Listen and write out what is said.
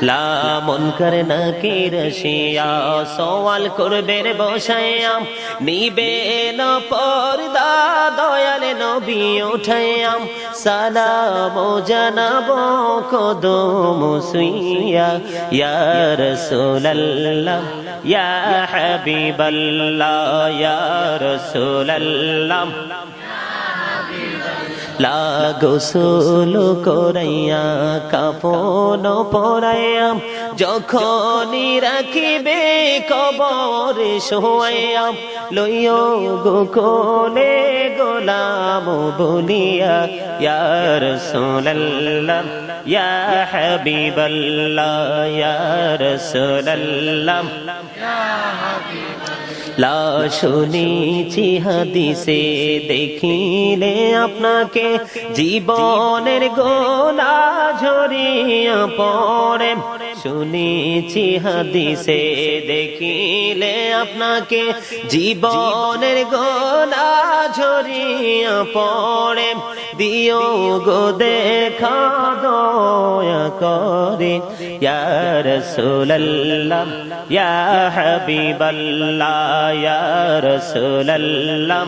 লা মুনকার নাকির শিয়া সওয়াল করবে রে বসায়া নিবে না পর্দা দয়াল নবী উঠায়া সালাম জানাবো কদম সুইয়া ইয়া রাসূলুল্লাহ ইয়া হাবিবাল্লাহ ইয়া রাসূলুল্লাহ লা গোসল করাইয়া কাফন পরাইয়া যখনই রাখিবে কবরে শোয়াইয়া লইও গো কোলে গোলাম বলিয়া ইয়া রাসূলুল্লাহ ইয়া হাবিবাল্লাহ ইয়া রাসূলুল্লাহ লা শুনেছি হাদিসে দেখিলে আপনাকে জীবনের গোলা ঝরিয়া পড়ে শুনেছি হাদিসে দেখিলে আপনাকে জীবনের গোলা ঝরিয়া পড়ে দিও গো দেখা দয়া করে ইয়া রাসূলুল্লাহ ইয়া হাবিবাল্লাহ ইয়া রাসূলুল্লাহ